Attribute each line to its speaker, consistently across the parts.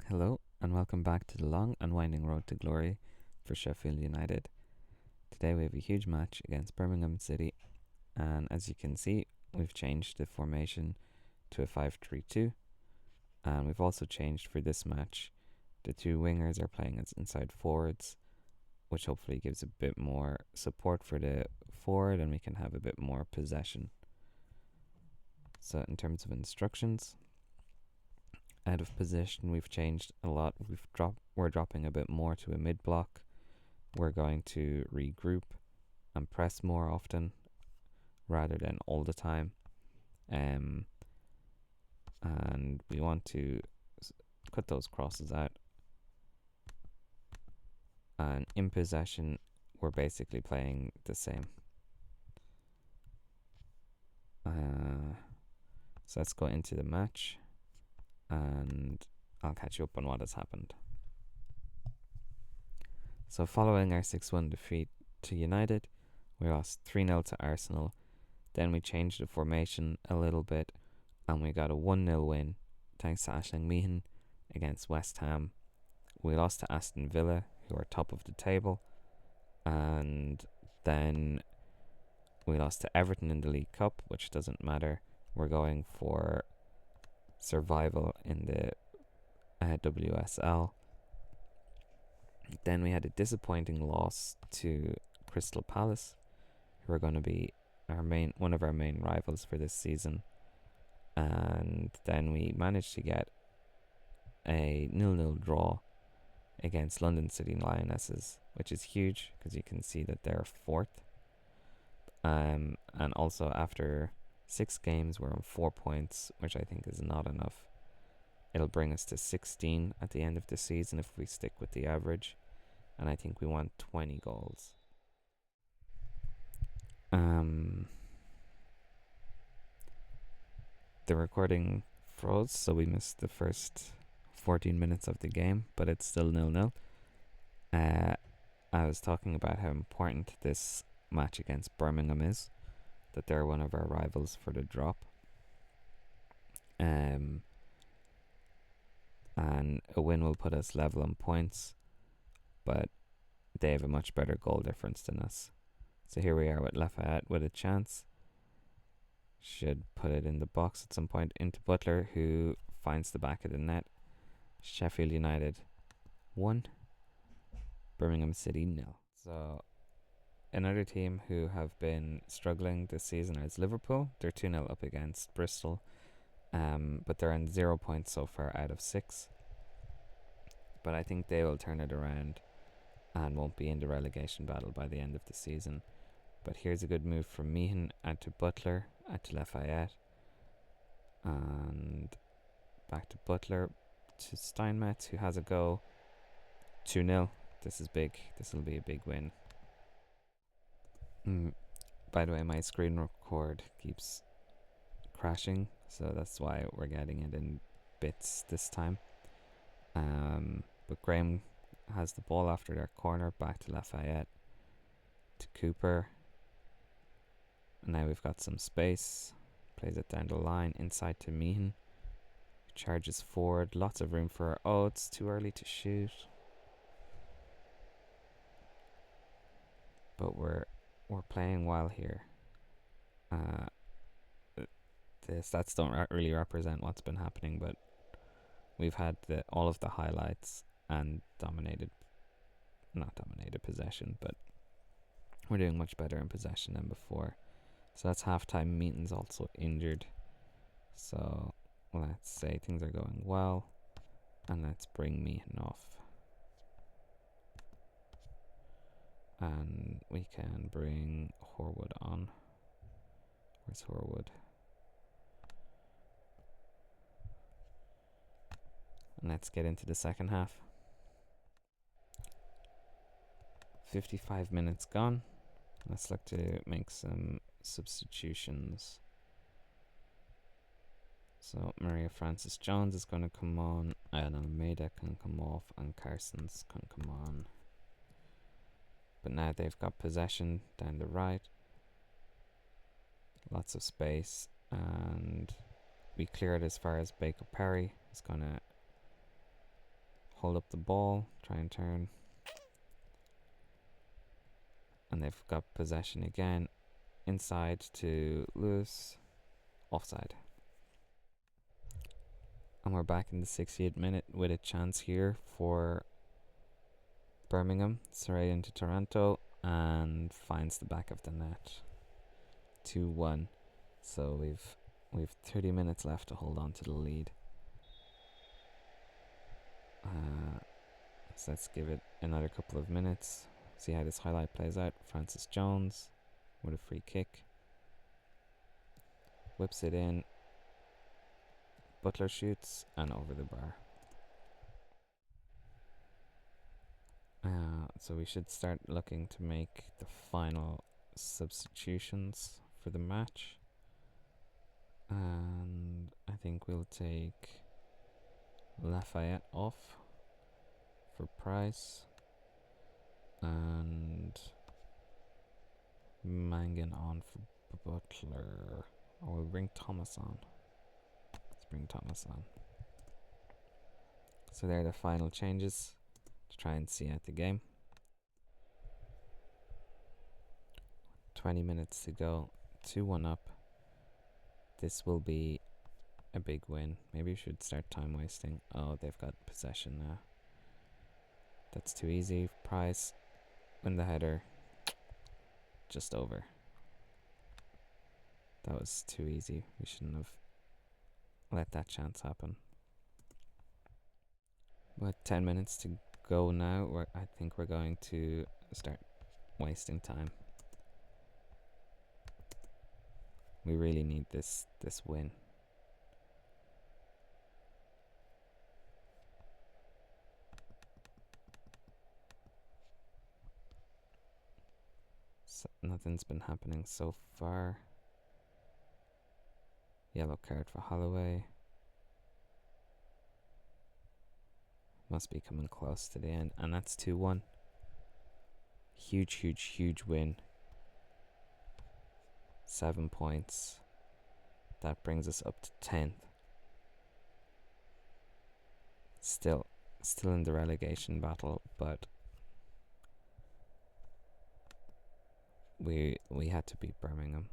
Speaker 1: Hello, and welcome back to the long and winding road to glory for Sheffield United. Today we have a huge match against Birmingham City, and as you can see, we've changed the formation to a 5-3-2, and we've also changed for this match. The two wingers are playing as inside forwards, which hopefully gives a bit more support for the forward, and we can have a bit more possession. So, in terms of instructions, out of position, we've changed a lot. We're dropping a bit more to a mid block. We're going to regroup and press more often rather than all the time. And we want to cut those crosses out. And in possession, we're basically playing the same. So let's go into the match, and I'll catch you up on what has happened. So following our 6-1 defeat to United, we lost 3-0 to Arsenal. Then we changed the formation a little bit, and we got a 1-0 win thanks to Aisling Meehan against West Ham. We lost to Aston Villa, who are top of the table, and then we lost to Everton in the League Cup, which doesn't matter. We're going for survival in the WSL. Then we had a disappointing loss to Crystal Palace, who are going to be one of our main rivals for this season. And then we managed to get a 0-0 draw against London City Lionesses, which is huge because you can see that they're fourth. And also after 6 games, we're on 4 points, which I think is not enough. It'll bring us to 16 at the end of the season if we stick with the average, and I think we want 20 goals. The recording froze, so we missed the first 14 minutes of the game, but it's still 0-0. I was talking about how important this match against Birmingham is, that they're one of our rivals for the drop. And a win will put us level on points, but they have a much better goal difference than us. So here we are with Lafayette with a chance. Should put it in the box at some point into Butler, who finds the back of the net. Sheffield United 1, Birmingham City 0. So another team who have been struggling this season is Liverpool. They're 2-0 up against Bristol, but they're on 0 points so far out of 6. But I think they will turn it around and won't be in the relegation battle by the end of the season. But here's a good move from Meehan, out to Butler, out to Lafayette, and back to Butler, to Steinmetz, who has a go. 2-0. This is big. This will be a big win. By the way, my screen record keeps crashing, so that's why we're getting it in bits this time. But Graham has the ball after their corner, back to Lafayette, to Cooper. And now we've got some space. Plays it down the line, inside to Meehan. Charges forward, lots of room for... Oh, it's too early to shoot. But we're playing well here. The stats don't really represent what's been happening, but we've had all of the highlights and not dominated possession, but we're doing much better in possession than before. So that's halftime. Meehan's also injured. So let's say things are going well, and let's bring Meehan off. And we can bring Horwood on. Where's Horwood? And let's get into the second half. 55 minutes gone. Let's look to make some substitutions. So Maria Francis Jones is going to come on, and Almeida can come off, and Carsons can come on. But now they've got possession down the right. Lots of space, and we clear it as far as Baker Perry is going to hold up the ball, try and turn. And they've got possession again. Inside to Lewis. Offside. And we're back in the 68th minute with a chance here for Birmingham. Saray into Toronto and finds the back of the net. 2-1. So we've 30 minutes left to hold on to the lead. So let's give it another couple of minutes. See how this highlight plays out. Francis Jones with a free kick. Whips it in. Butler shoots and over the bar. So we should start looking to make the final substitutions for the match. And I think we'll take Lafayette off for Price and Mangan on for Butler. Or we'll bring Thomas on. Let's bring Thomas on. So there are the final changes to try and see out the game. 20 minutes to go. 2-1 up. This will be a big win. Maybe we should start time wasting. Oh, they've got possession now. That's too easy. Price. Win the header. Just over. That was too easy. We shouldn't have let that chance happen. About 10 minutes to go now. I think we're going to start wasting time. We really need this win. So nothing's been happening so far. Yellow card for Holloway. Must be coming close to the end. And that's 2-1. Huge win. 7 points. That brings us up to 10th. Still in the relegation battle, but we had to beat Birmingham.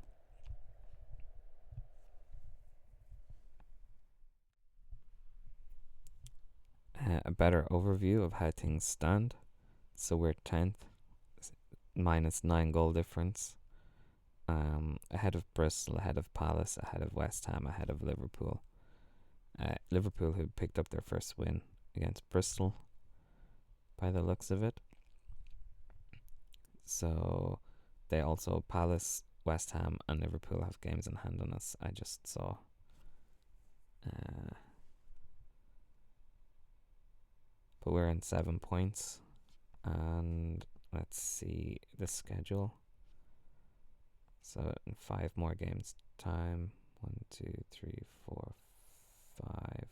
Speaker 1: A better overview of how things stand. So we're 10th, minus 9 goal difference. Ahead of Bristol, ahead of Palace, ahead of West Ham, ahead of Liverpool. Liverpool, who picked up their first win against Bristol, by the looks of it. So they also, Palace, West Ham and Liverpool have games in hand on us. I just saw. But we're in 7 points. And let's see the schedule. So in 5 more games time. 1, 2, 3, 4, 5.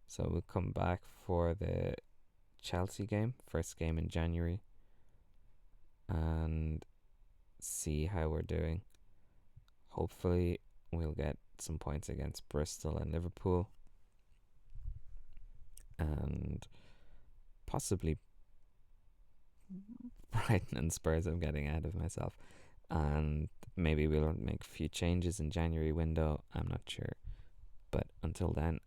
Speaker 1: So we'll come back for the Chelsea game, first game in January, and see how we're doing. Hopefully we'll get some points against Bristol and Liverpool, and possibly Brighton and Spurs. I'm getting ahead of myself. And maybe we'll make a few changes in January window. I'm not sure. But until then,